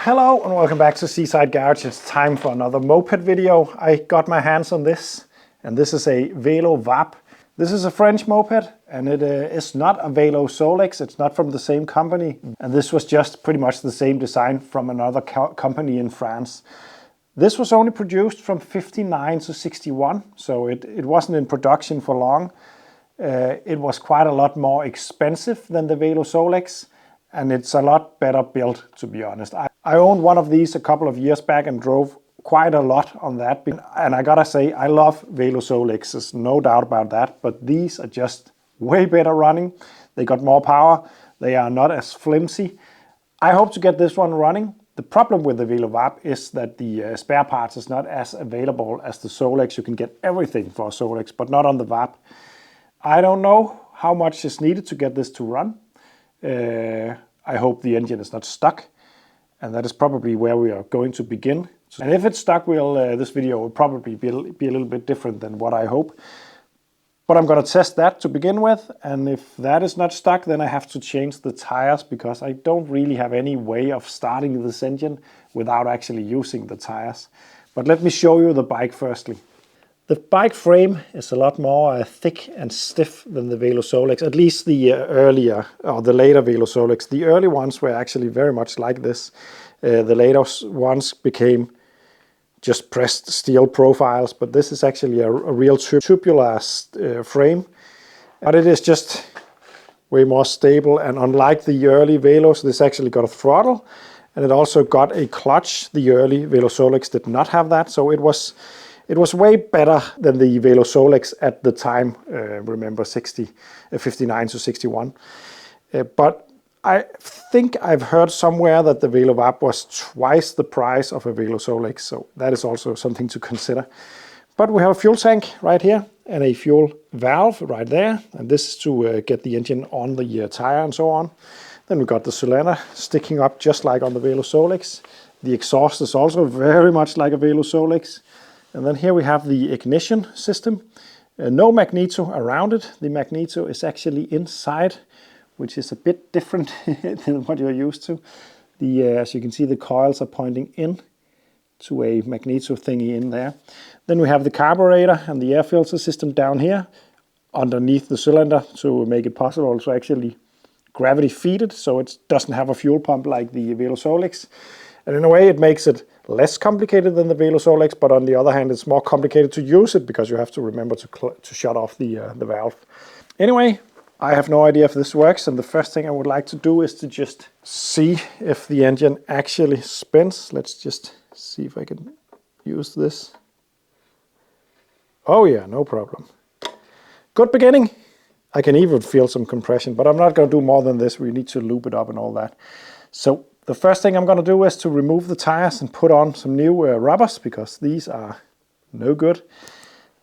Hello and welcome back to Seaside Garage. It's time for another moped video. I got my hands on this, and this is a Velo Vap. This is a French moped, and it is not a Velo Solex. It's not from the same company, and this was just pretty much the same design from another company in France. This was only produced from 59 to 61, so it wasn't in production for long. It was quite a lot more expensive than the Velo Solex, and it's a lot better built, to be honest. I owned one of these a couple of years back and drove quite a lot on that. And I gotta say, I love Velo Solexes, no doubt about that, but these are just way better running. They got more power. They are not as flimsy. I hope to get this one running. The problem with the Velo Vap is that the spare parts is not as available as the Solex. You can get everything for a Solex, but not on the Vap. I don't know how much is needed to get this to run. I hope the engine is not stuck, and that is probably where we are going to begin. And if it's stuck, this video will probably be a little bit different than what I hope. But I'm going to test that to begin with, and if that is not stuck, then I have to change the tires, because I don't really have any way of starting this engine without actually using the tires. But let me show you the bike firstly. The bike frame is a lot more thick and stiff than the Velo Solex, at least the later Velo Solex. The early ones were actually very much like this. The later ones became just pressed steel profiles, but this is actually a real tubular frame. But it is just way more stable, and unlike the early Velos, this actually got a throttle, and it also got a clutch. The early Velo Solex did not have that, so it was way better than the Velo Solex at the time, remember 59 to 61. But I think I've heard somewhere that the Velo Vap was twice the price of a Velo Solex, so that is also something to consider. But we have a fuel tank right here and a fuel valve right there, and this is to get the engine on the tire and so on. Then we got the cylinder sticking up just like on the Velo Solex. The exhaust is also very much like a Velo Solex. And then here we have the ignition system. No magneto around it. The magneto is actually inside, which is a bit different than what you're used to. As you can see, the coils are pointing in to a magneto thingy in there. Then we have the carburetor and the air filter system down here underneath the cylinder to make it possible to actually gravity feed it, so it doesn't have a fuel pump like the Velo Solex. And in a way, it makes it less complicated than the Velo Solex, but on the other hand, it's more complicated to use it because you have to remember to shut off the valve. Anyway, I have no idea if this works, and the first thing I would like to do is to just see if the engine actually spins. Let's just see if I can use this. Oh yeah, no problem. Good beginning. I can even feel some compression, but I'm not going to do more than this. We need to loop it up and all that. So the first thing I'm going to do is to remove the tires and put on some new rubbers, because these are no good.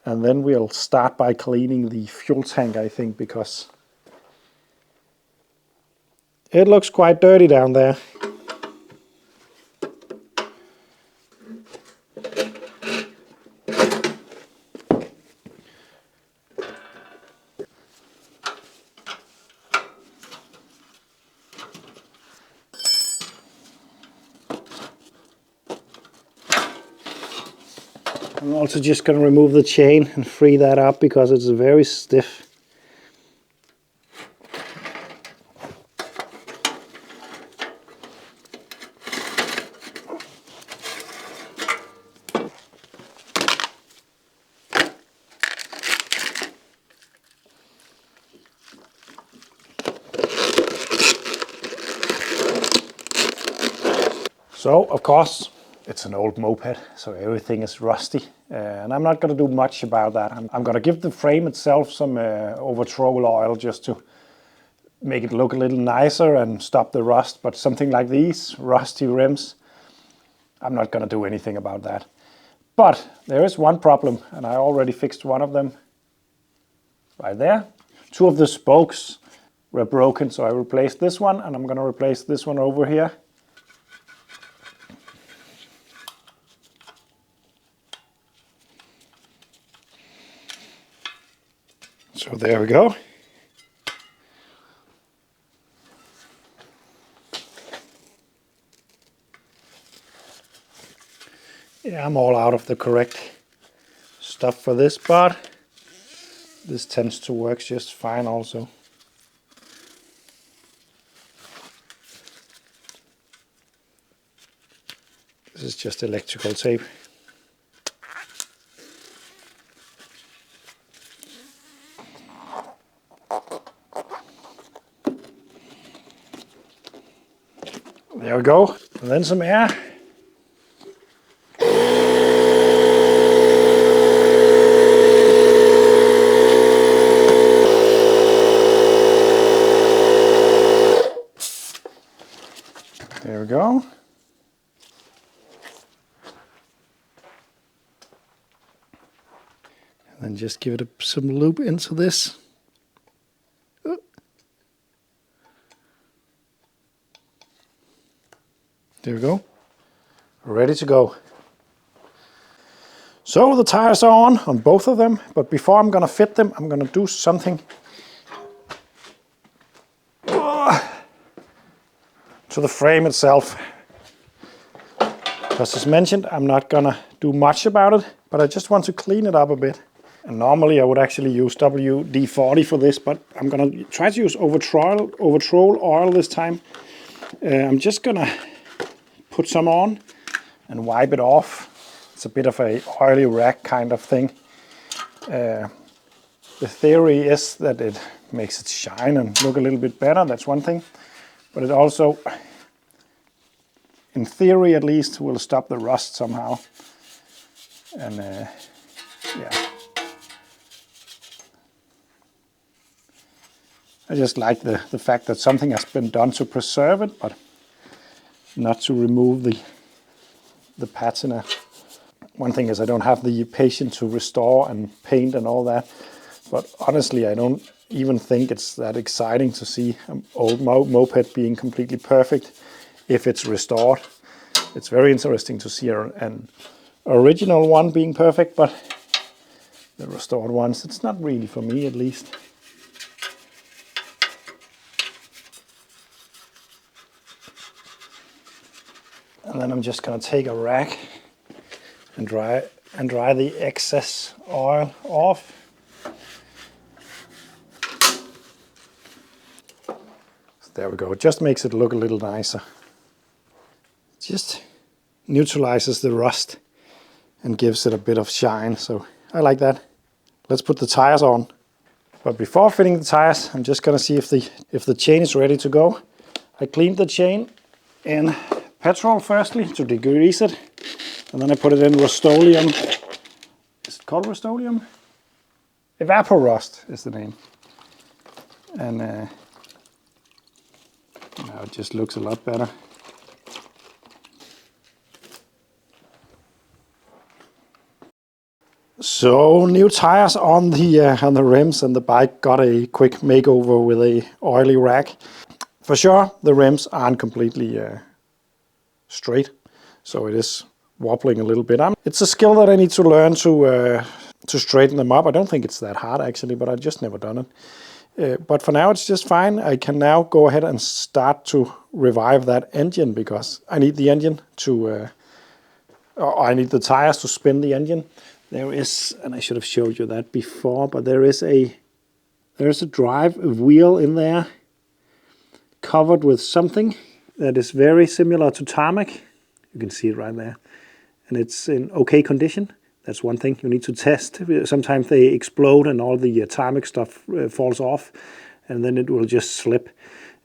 And then we'll start by cleaning the fuel tank, I think, because it looks quite dirty down there. I'm also just going to remove the chain and free that up because it's very stiff. So, of course, it's an old moped, so everything is rusty, and I'm not going to do much about that. I'm going to give the frame itself some over-troll oil just to make it look a little nicer and stop the rust, but something like these rusty rims, I'm not going to do anything about that. But there is one problem, and I already fixed one of them right there. Two of the spokes were broken, so I replaced this one, and I'm going to replace this one over here. So there we go. Yeah, I'm all out of the correct stuff for this, but this tends to work just fine also. This is just electrical tape. There we go, and then some air. There we go. And then just give it some lube into this. There we go. Ready to go. So the tires are on both of them, but before I'm gonna fit them, I'm gonna do something to the frame itself. Because as mentioned, I'm not gonna do much about it, but I just want to clean it up a bit. And normally I would actually use FWD-40 for this, but I'm gonna try to use over-troll oil this time. I'm just gonna put some on and wipe it off. It's a bit of a oily rag kind of thing. The theory is that it makes it shine and look a little bit better, that's one thing. But it also, in theory at least, will stop the rust somehow. And yeah. I just like the fact that something has been done to preserve it, but not to remove the patina. One thing is I don't have the patience to restore and paint and all that, but honestly I don't even think it's that exciting to see an old moped being completely perfect if it's restored. It's very interesting to see an original one being perfect, but the restored ones, it's not really for me at least. And then I'm just going to take a rag and dry the excess oil off. So there we go. It just makes it look a little nicer. Just neutralizes the rust and gives it a bit of shine. So I like that. Let's put the tires on. But before fitting the tires, I'm just going to see if the chain is ready to go. I cleaned the chain in petrol firstly to degrease it, and then I put it in Rust-Oleum. Is it called Rust-Oleum? Evaporust is the name. And now it just looks a lot better. So new tires on the rims, and the bike got a quick makeover with a oily rag. For sure, the rims aren't completely straight, so it is wobbling a little bit. It's a skill that I need to learn to straighten them up. I don't think it's that hard actually, but I've just never done it. But for now it's just fine. I can now go ahead and start to revive that engine, because I need the engine to, I need the tires to spin the engine. There is, and I should have showed you that before, but there's a wheel in there covered with something that is very similar to tarmac. You can see it right there. And it's in okay condition. That's one thing you need to test. Sometimes they explode and all the tarmac stuff falls off, and then it will just slip.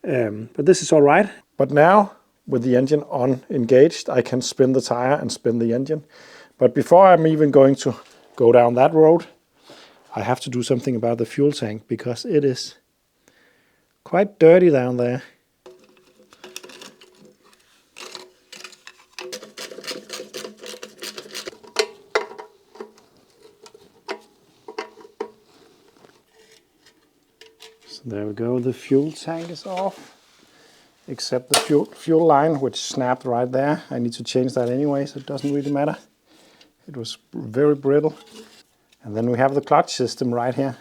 But this is all right. But now, with the engine on engaged, I can spin the tire and spin the engine. But before I'm even going to go down that road, I have to do something about the fuel tank, because it is quite dirty down there. So there we go, the fuel tank is off, except the fuel line, which snapped right there. I need to change that anyway, so it doesn't really matter. It was very brittle. And then we have the clutch system right here.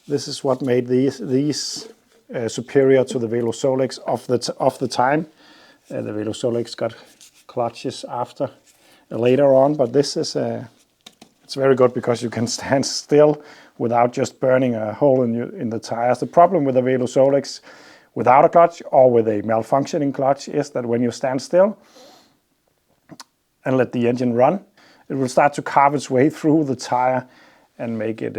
This is what made these superior to the Velo Solex of the time. The Velo Solex got clutches after, later on, but this is it's very good because you can stand still without just burning a hole in the tires. The problem with the Velo Solex without a clutch or with a malfunctioning clutch is that when you stand still and let the engine run, it will start to carve its way through the tire and make it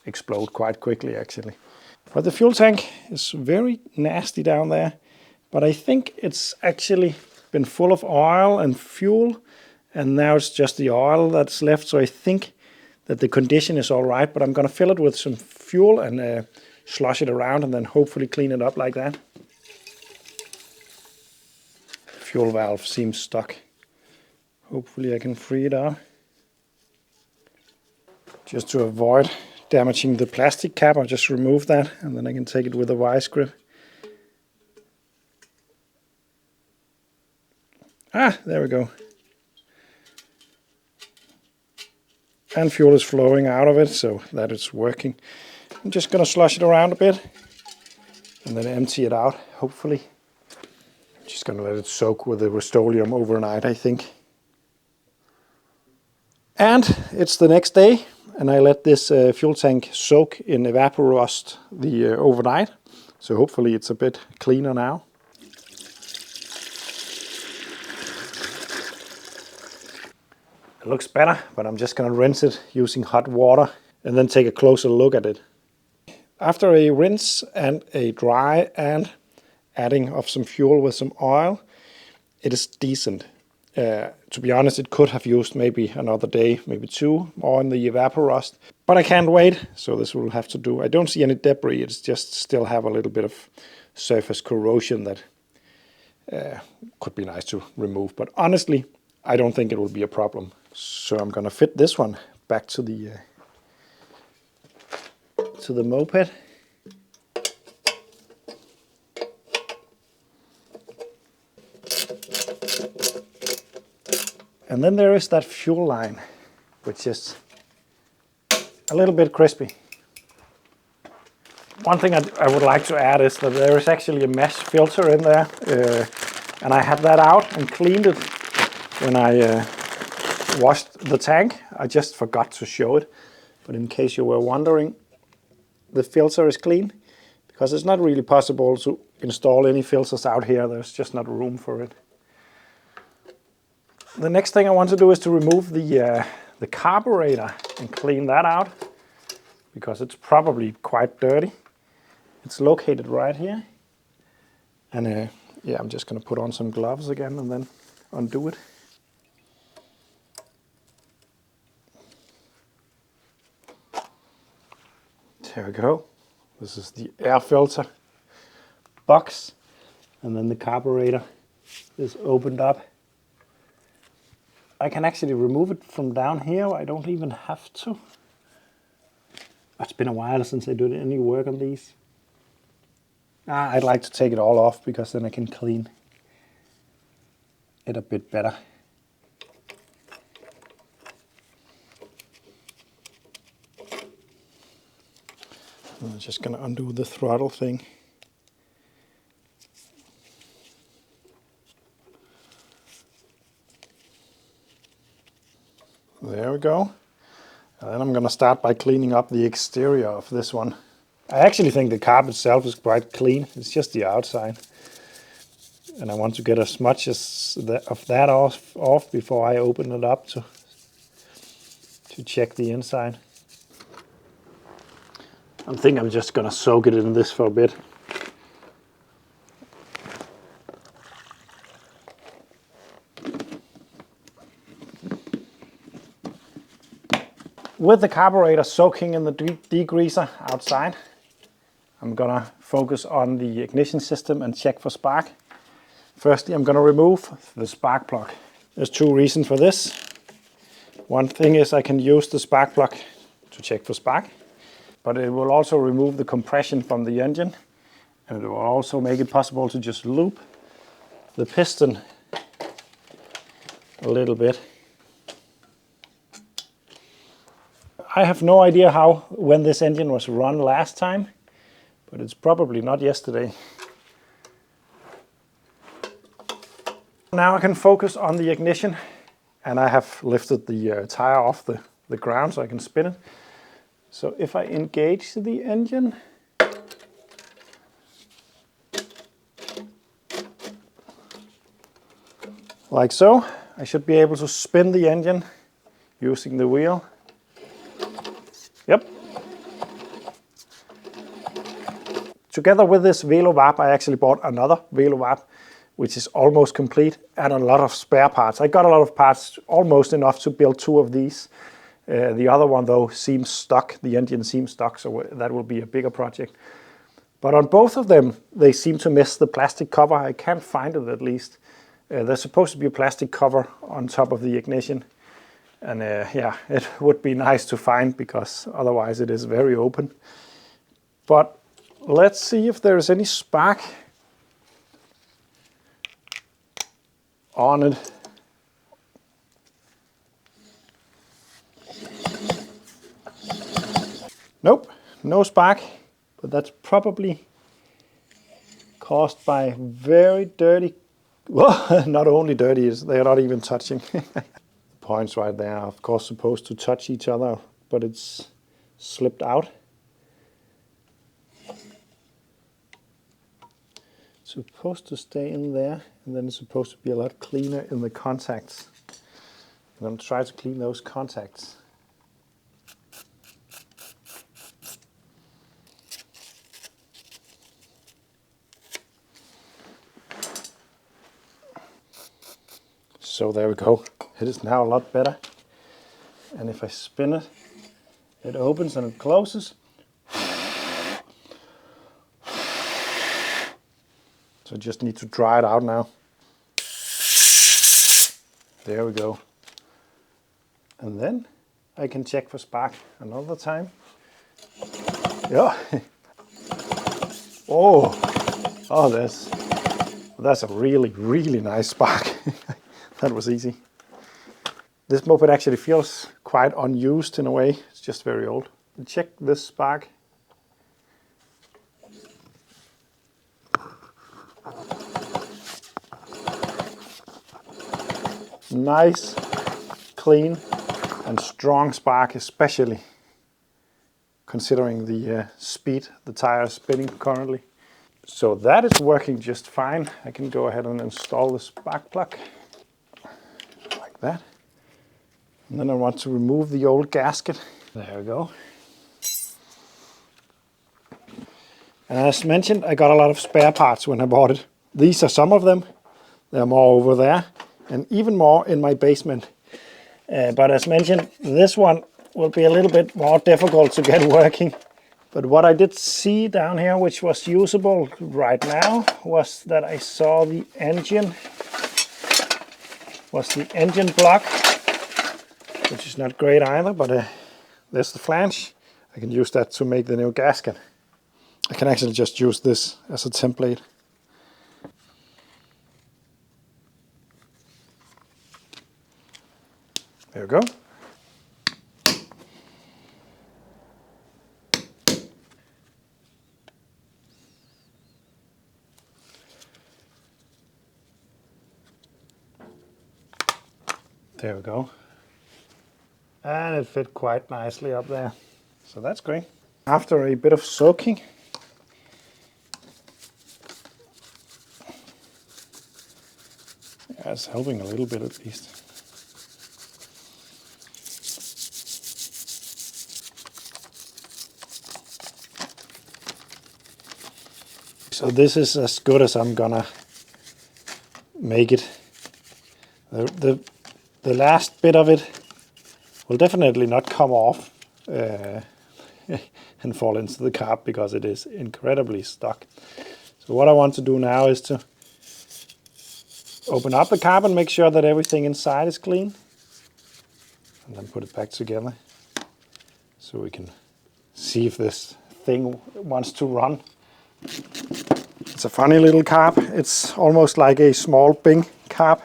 explode quite quickly actually. But the fuel tank is very nasty down there, but I think it's actually been full of oil and fuel, and now it's just the oil that's left, so I think that the condition is all right, but I'm going to fill it with some fuel and slosh it around and then hopefully clean it up like that. Fuel valve seems stuck. Hopefully I can free it up. Just to avoid damaging the plastic cap, I'll just remove that and then I can take it with a vice grip. Ah, there we go. And fuel is flowing out of it, so that it's working. I'm just going to slosh it around a bit and then empty it out, hopefully. I'm just going to let it soak with the Rust-Oleum overnight, I think. And it's the next day, and I let this fuel tank soak in evaporust the overnight. So hopefully it's a bit cleaner now. It looks better, but I'm just going to rinse it using hot water and then take a closer look at it. After a rinse and a dry and adding of some fuel with some oil, it is decent. To be honest, it could have used maybe another day, maybe two more in the evaporust, but I can't wait, so this will have to do. I don't see any debris, it's just still have a little bit of surface corrosion that could be nice to remove, but honestly, I don't think it will be a problem. So I'm going to fit this one back to the moped. And then there is that fuel line, which is a little bit crispy. One thing I would like to add is that there is actually a mesh filter in there, and I had that out and cleaned it when I washed the tank. I just forgot to show it, but in case you were wondering, the filter is clean because it's not really possible to install any filters out here. There's just not room for it. The next thing I want to do is to remove the carburetor and clean that out because it's probably quite dirty. It's located right here, and yeah, I'm just going to put on some gloves again and then undo it. There we go. This is the air filter box, and then the carburetor is opened up. I can actually remove it from down here. I don't even have to. It's been a while since I did any work on these. I'd like to take it all off because then I can clean it a bit better. I'm just going to undo the throttle thing. There we go. And then I'm going to start by cleaning up the exterior of this one. I actually think the carb itself is quite clean. It's just the outside. And I want to get as much as of that off before I open it up to check the inside. I think I'm just going to soak it in this for a bit. With the carburetor soaking in the degreaser outside, I'm going to focus on the ignition system and check for spark. Firstly, I'm going to remove the spark plug. There's two reasons for this. One thing is I can use the spark plug to check for spark, but it will also remove the compression from the engine, and it will also make it possible to just loop the piston a little bit. I have no idea when this engine was run last time, but it's probably not yesterday. Now I can focus on the ignition and I have lifted the tire off the ground so I can spin it. So if I engage the engine, like so, I should be able to spin the engine using the wheel. Yep. Together with this Velo Vap, I actually bought another Velo Vap, which is almost complete, and a lot of spare parts. I got a lot of parts, almost enough to build 2 of these. The other one, though, seems stuck. The engine seems stuck, so that will be a bigger project. But on both of them, they seem to miss the plastic cover. I can't find it, at least. There's supposed to be a plastic cover on top of the ignition. And yeah, it would be nice to find, because otherwise it is very open. But let's see if there is any spark on it. Nope, no spark, but that's probably caused by very dirty, well, not only dirty, they are not even touching. Points right there are of course supposed to touch each other, but it's slipped out. It's supposed to stay in there, and then it's supposed to be a lot cleaner in the contacts. I'm going to try to clean those contacts. So there we go. It is now a lot better. And if I spin it, it opens and it closes. So I just need to dry it out now. There we go. And then I can check for spark another time. Yeah. Oh, that's a really, really nice spark. That was easy. This moped actually feels quite unused in a way. It's just very old. Check this spark. Nice, clean and strong spark, especially considering the speed the tire is spinning currently. So that is working just fine. I can go ahead and install the spark plug like that. And then I want to remove the old gasket. There we go. And as mentioned, I got a lot of spare parts when I bought it. These are some of them. There are more over there, and even more in my basement. But as mentioned, this one will be a little bit more difficult to get working. But what I did see down here, which was usable right now, was that I saw the engine block, which is not great either, but there's the flange. I can use that to make the new gasket. I can actually just use this as a template. There we go. There we go. And it fit quite nicely up there. So that's great. After a bit of soaking, it's helping a little bit at least. So this is as good as I'm gonna make it. The last bit of it will definitely not come off and fall into the carb because it is incredibly stuck. So what I want to do now is to open up the carb and make sure that everything inside is clean, and then put it back together so we can see if this thing wants to run. It's a funny little carb. It's almost like a small Bing carb,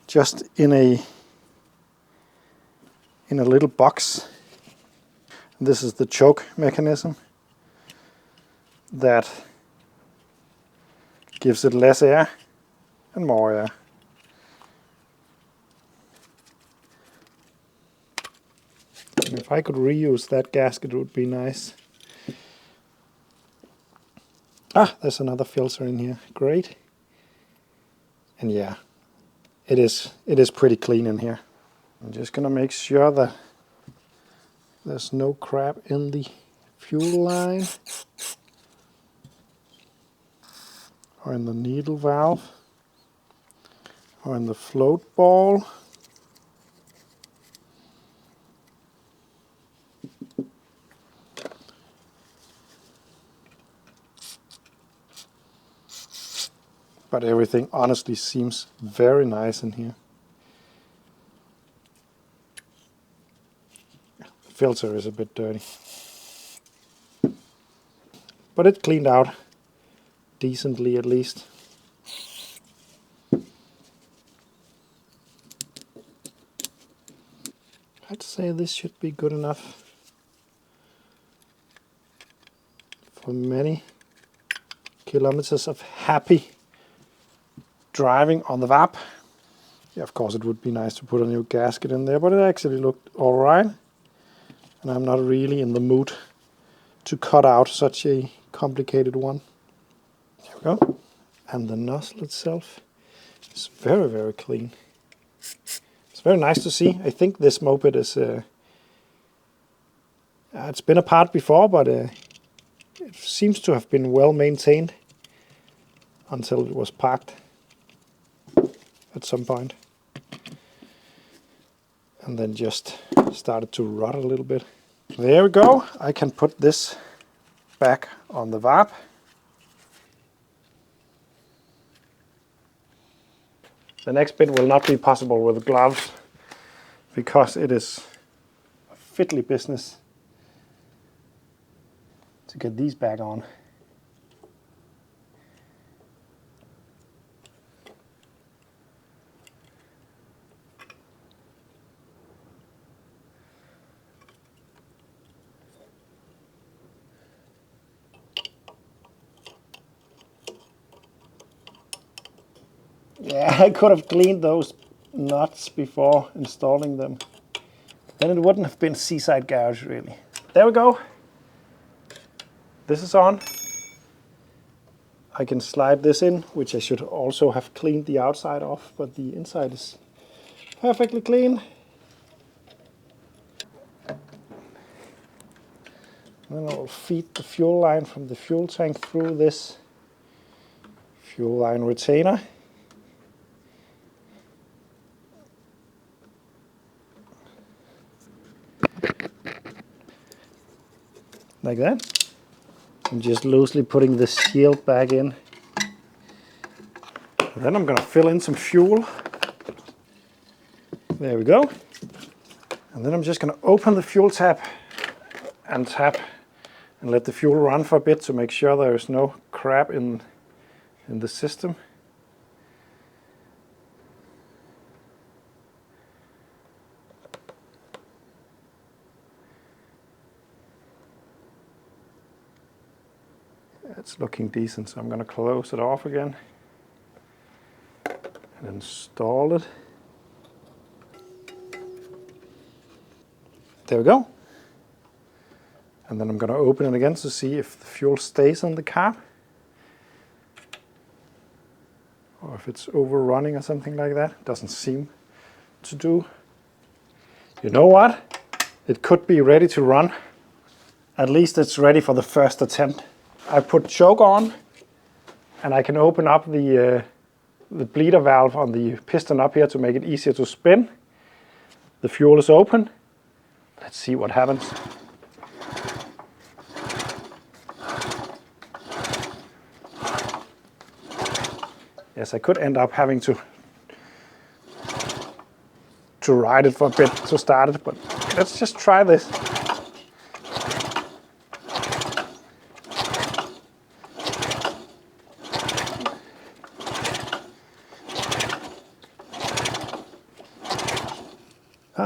just in a little box. This is the choke mechanism that gives it less air and more air. If I could reuse that gasket, it would be nice. Ah, there's another filter in here. Great. And yeah, it is pretty clean in here. I'm just gonna make sure that there's no crap in the fuel line or in the needle valve or in the float ball. But everything honestly seems very nice in here. The filter is a bit dirty, but it cleaned out decently at least. I'd say this should be good enough for many kilometers of happy driving on the Vap. Yeah, of course it would be nice to put a new gasket in there, but it actually looked alright. And I'm not really in the mood to cut out such a complicated one. There we go. And the nozzle itself is very, very clean. It's very nice to see. I think this moped is... it's been apart before, but it seems to have been well maintained until it was parked at some point. And then just started to rot a little bit. There we go. I can put this back on the Vap. The next bit will not be possible with gloves because it is a fiddly business to get these back on. Yeah, I could have cleaned those nuts before installing them. Then it wouldn't have been Seaside Garage really. There we go. This is on. I can slide this in, which I should also have cleaned the outside off, but the inside is perfectly clean. Then I'll feed the fuel line from the fuel tank through this fuel line retainer. Like that. I'm just loosely putting the shield back in. And then I'm going to fill in some fuel. There we go. And then I'm just going to open the fuel tap and tap and let the fuel run for a bit to make sure there is no crap in the system. It's looking decent, so I'm going to close it off again and install it. There we go. And then I'm going to open it again to see if the fuel stays on the car or if it's overrunning or something like that. It doesn't seem to do. You know what? It could be ready to run. At least it's ready for the first attempt. I put choke on and I can open up the bleeder valve on the piston up here to make it easier to spin. The fuel is open. Let's see what happens. Yes, I could end up having to ride it for a bit to start it, but let's just try this.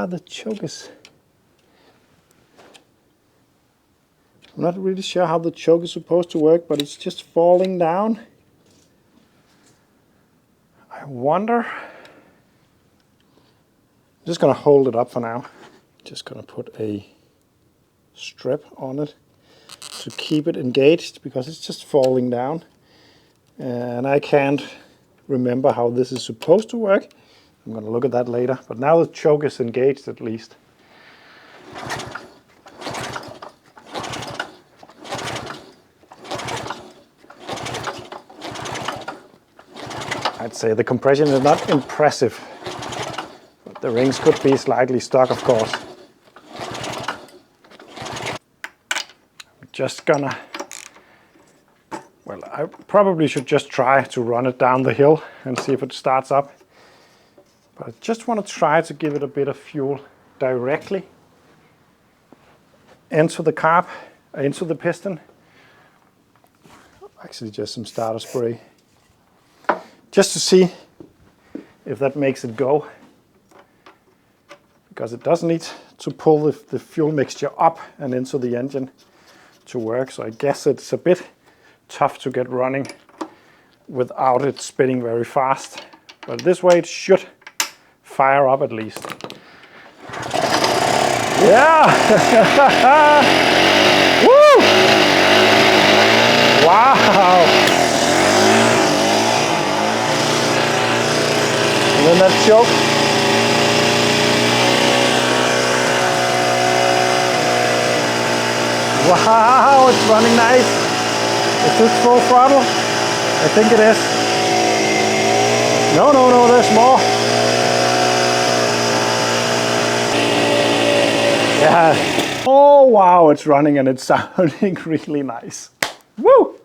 The choke is... I'm not really sure how the choke is supposed to work, but it's just falling down. I wonder... I'm just going to hold it up for now. Just going to put a strip on it to keep it engaged, because it's just falling down. And I can't remember how this is supposed to work. I'm going to look at that later, but now the choke is engaged at least. I'd say the compression is not impressive, but the rings could be slightly stuck, of course. I'm just gonna, well, I probably should just try to run it down the hill and see if it starts up. But I just want to try to give it a bit of fuel directly into the carb, into the piston. Actually, just some starter spray, just to see if that makes it go, because it does need to pull the fuel mixture up and into the engine to work. So I guess it's a bit tough to get running without it spinning very fast, but this way it should fire up at least. Yeah! Woo! Wow! And then that choke. Wow, it's running nice. Is this full throttle? I think it is. No, there's more. Yeah. Oh wow, it's running and it's sounding really nice. Woo!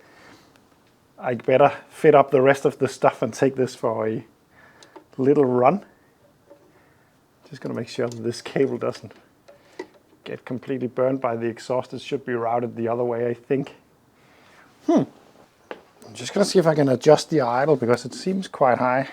I better fit up the rest of the stuff and take this for a little run. Just gonna make sure that this cable doesn't get completely burned by the exhaust. It should be routed the other way, I think. I'm just gonna see if I can adjust the idle, because it seems quite high.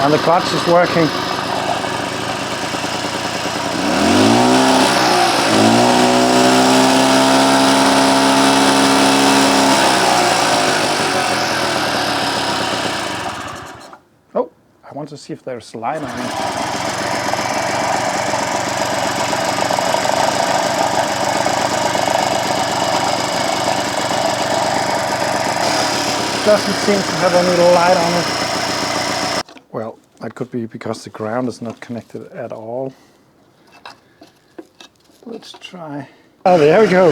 And the clutch is working. Oh, I want to see if there's line on it. Doesn't seem to have any light on it. Well, that could be because the ground is not connected at all. Let's try. Oh, there we go.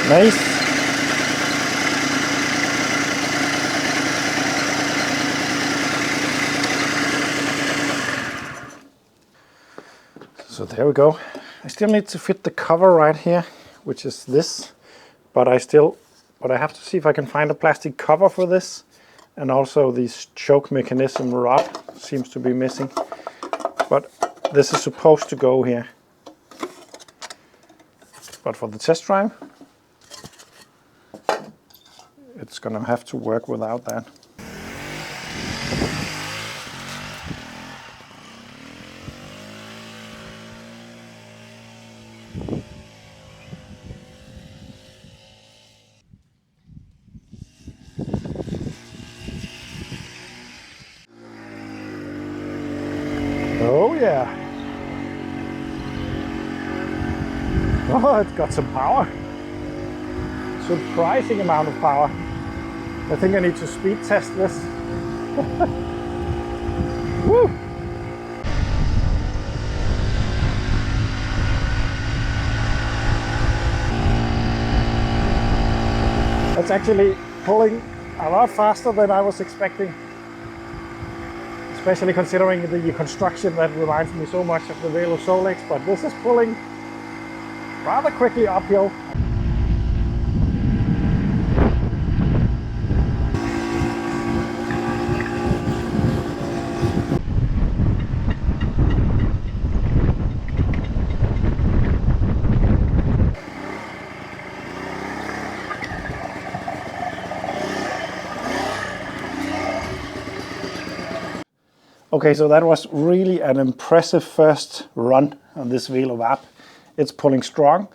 Nice. So there we go. I still need to fit the cover right here, which is this, but I have to see if I can find a plastic cover for this. And also this choke mechanism rod seems to be missing, but this is supposed to go here. But for the test drive, it's gonna have to work without that. Oh yeah. Oh, it's got some power. Surprising amount of power. I think I need to speed test this. Woo! It's actually pulling a lot faster than I was expecting. Especially considering the construction that reminds me so much of the Velo Solex, but this is pulling rather quickly uphill. Okay, so that was really an impressive first run on this Velo Vap. It's pulling strong.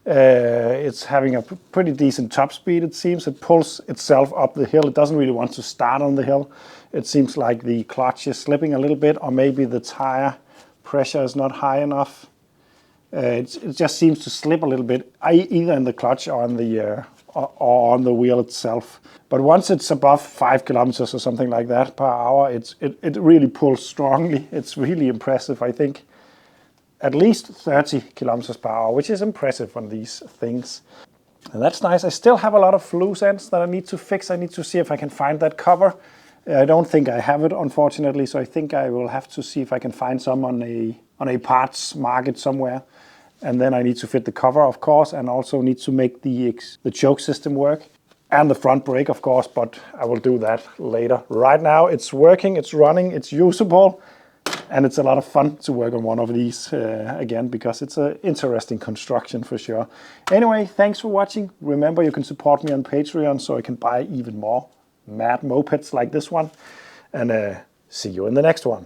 It's having a pretty decent top speed, it seems. It pulls itself up the hill. It doesn't really want to start on the hill. It seems like the clutch is slipping a little bit, or maybe the tire pressure is not high enough. It just seems to slip a little bit, either in the clutch or on the wheel itself. But once it's above 5 kilometers or something like that per hour, it really pulls strongly. It's really impressive. I think at least 30 kilometers per hour, which is impressive on these things. And that's nice. I still have a lot of loose ends that I need to fix. I need to see if I can find that cover. I don't think I have it, unfortunately, so I think I will have to see if I can find some on a parts market somewhere. And then I need to fit the cover, of course, and also need to make the choke system work. And the front brake, of course, but I will do that later. Right now it's working, it's running, it's usable, and it's a lot of fun to work on one of these again, because it's an interesting construction for sure. Anyway, thanks for watching. Remember, you can support me on Patreon so I can buy even more mad mopeds like this one. And see you in the next one.